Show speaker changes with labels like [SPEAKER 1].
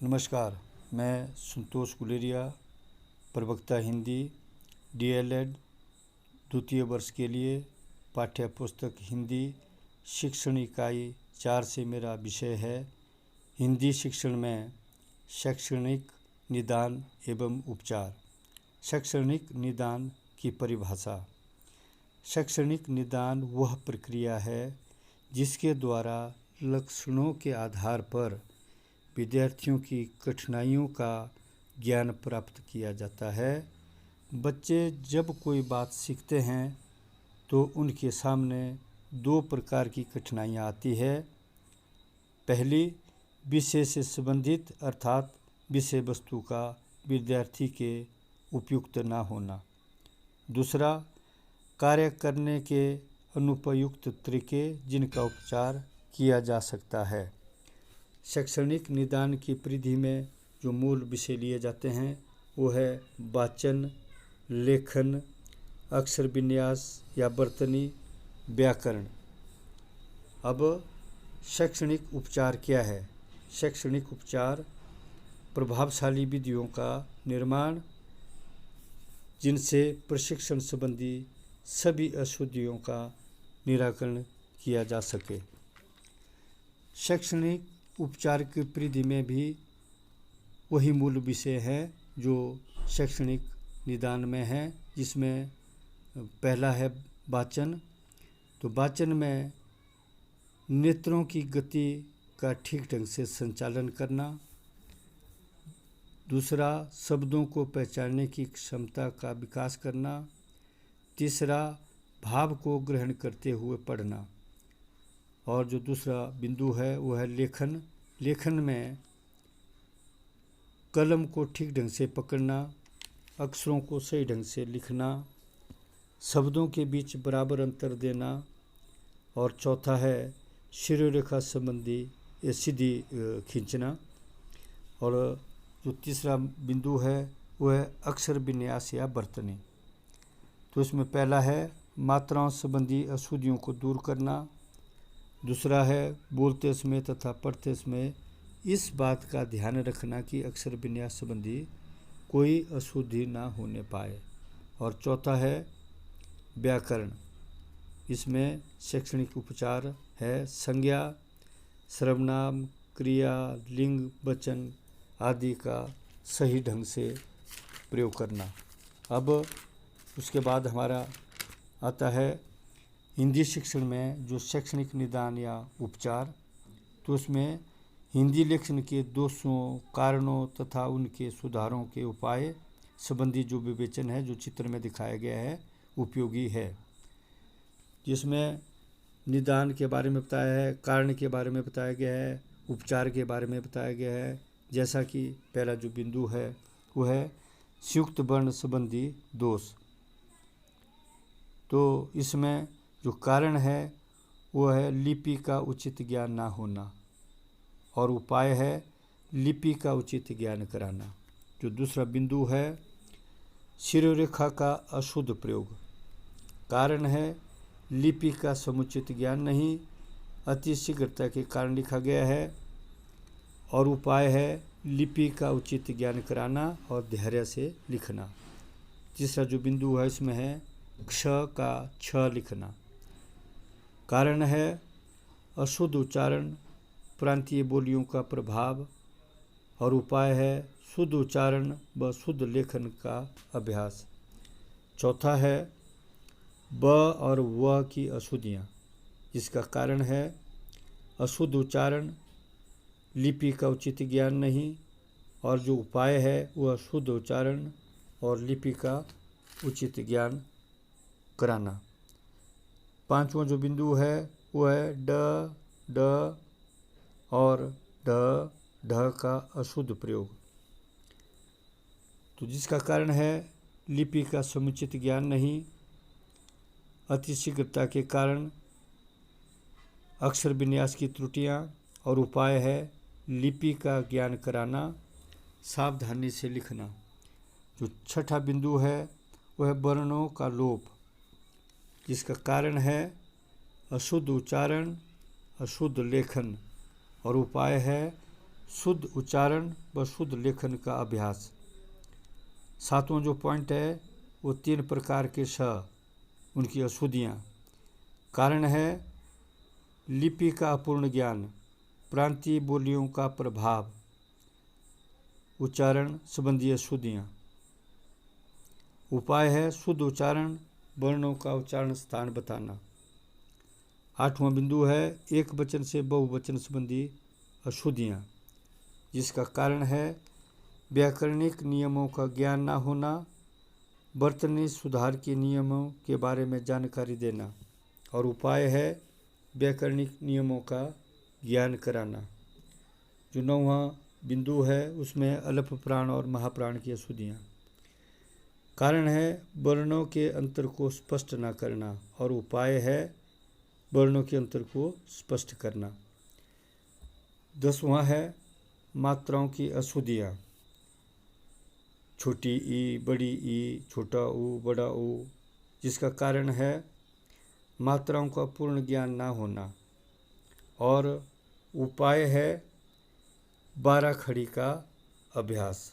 [SPEAKER 1] नमस्कार, मैं संतोष गुलेरिया, प्रवक्ता हिंदी, DLED द्वितीय वर्ष के लिए पाठ्य पुस्तक हिंदी शिक्षण इकाई 4 से मेरा विषय है हिंदी शिक्षण में शैक्षणिक निदान एवं उपचार। शैक्षणिक निदान की परिभाषा। शैक्षणिक निदान वह प्रक्रिया है जिसके द्वारा लक्षणों के आधार पर विद्यार्थियों की कठिनाइयों का ज्ञान प्राप्त किया जाता है। बच्चे जब कोई बात सीखते हैं तो उनके सामने 2 प्रकार की कठिनाइयाँ आती है। पहली, विषय से संबंधित अर्थात विषय वस्तु का विद्यार्थी के उपयुक्त ना होना। दूसरा, कार्य करने के अनुपयुक्त तरीके जिनका उपचार किया जा सकता है। शैक्षणिक निदान की परिधि में जो मूल विषय लिए जाते हैं वो है वाचन, लेखन, अक्षर विन्यास या वर्तनी, व्याकरण। अब शैक्षणिक उपचार क्या है? शैक्षणिक उपचार प्रभावशाली विधियों का निर्माण जिनसे प्रशिक्षण संबंधी सभी अशुद्धियों का निराकरण किया जा सके। शैक्षणिक उपचार की परिधि में भी वही मूल विषय है जो शैक्षणिक निदान में है, जिसमें पहला है वाचन। तो वाचन में नेत्रों की गति का ठीक ढंग से संचालन करना। दूसरा, शब्दों को पहचानने की क्षमता का विकास करना। तीसरा, भाव को ग्रहण करते हुए पढ़ना। और जो दूसरा बिंदु है वो है लेखन। लेखन में कलम को ठीक ढंग से पकड़ना, अक्षरों को सही ढंग से लिखना, शब्दों के बीच बराबर अंतर देना। और चौथा है शिरोरेखा संबंधी सीधी खींचना। और जो तीसरा बिंदु है वो है अक्षर विन्यास या वर्तनी। तो इसमें पहला है मात्राओं संबंधी अशुद्धियों को दूर करना। दूसरा है बोलते समय तथा पढ़ते समय इस बात का ध्यान रखना कि अक्षर विन्यास संबंधी कोई अशुद्धि ना होने पाए। और चौथा है व्याकरण। इसमें शैक्षणिक उपचार है संज्ञा, सर्वनाम, क्रिया, लिंग, वचन आदि का सही ढंग से प्रयोग करना। अब उसके बाद हमारा आता है हिंदी शिक्षण में जो शैक्षणिक निदान या उपचार। तो उसमें हिंदी लेखन के दोषों, कारणों तथा उनके सुधारों के उपाय संबंधी जो विवेचन है जो चित्र में दिखाया गया है उपयोगी है। जिसमें निदान के बारे में बताया है, कारण के बारे में बताया गया है, उपचार के बारे में बताया गया है। जैसा कि पहला जो बिंदु है वो है संयुक्त वर्ण संबंधी दोष। तो इसमें जो कारण है वो है लिपि का उचित ज्ञान ना होना और उपाय है लिपि का उचित ज्ञान कराना। जो दूसरा बिंदु है शिरोरेखा का अशुद्ध प्रयोग। कारण है लिपि का समुचित ज्ञान नहीं, अति शीघ्रता के कारण लिखा गया है। और उपाय है लिपि का उचित ज्ञान कराना और धैर्य से लिखना। तीसरा जो बिंदु है इसमें है क्ष का छ लिखना। कारण है अशुद्ध उच्चारण, प्रांतीय बोलियों का प्रभाव। और उपाय है शुद्ध उच्चारण व शुद्ध लेखन का अभ्यास। चौथा है ब और व की अशुद्धियाँ, जिसका कारण है अशुद्ध उच्चारण, लिपि का उचित ज्ञान नहीं। और जो उपाय है वह शुद्ध उच्चारण और लिपि का उचित ज्ञान कराना। पांचवा जो बिंदु है वो है ड, ड और ढ, ढ का अशुद्ध प्रयोग। तो जिसका कारण है लिपि का समुचित ज्ञान नहीं, अति शीघ्रता के कारण, अक्षर विन्यास की त्रुटियां। और उपाय है लिपि का ज्ञान कराना, सावधानी से लिखना। जो छठा बिंदु है वह वर्णों का लोप, जिसका कारण है अशुद्ध उच्चारण, अशुद्ध लेखन। और उपाय है शुद्ध उच्चारण व शुद्ध लेखन का अभ्यास। 7वां जो पॉइंट है वो 3 प्रकार के श, उनकी अशुद्धियाँ। कारण है लिपि का अपूर्ण ज्ञान, प्रांतीय बोलियों का प्रभाव, उच्चारण संबंधी अशुद्धियाँ। उपाय है शुद्ध उच्चारण, वर्णों का उच्चारण स्थान बताना। 8वां बिंदु है एक वचन से बहुवचन संबंधी अशुद्धियाँ, जिसका कारण है व्याकरणिक नियमों का ज्ञान न होना, वर्तनी सुधार के नियमों के बारे में जानकारी देना। और उपाय है व्याकरणिक नियमों का ज्ञान कराना। जो 9वां बिंदु है उसमें अलप प्राण और महाप्राण की अशुद्धियाँ। कारण है वर्णों के अंतर को स्पष्ट न करना, और उपाय है वर्णों के अंतर को स्पष्ट करना। 10वां है मात्राओं की अशुद्धियाँ, छोटी ई, बड़ी ई, छोटा ऊ, बड़ा ऊ, जिसका कारण है मात्राओं का पूर्ण ज्ञान ना होना। और उपाय है 12 खड़ी का अभ्यास।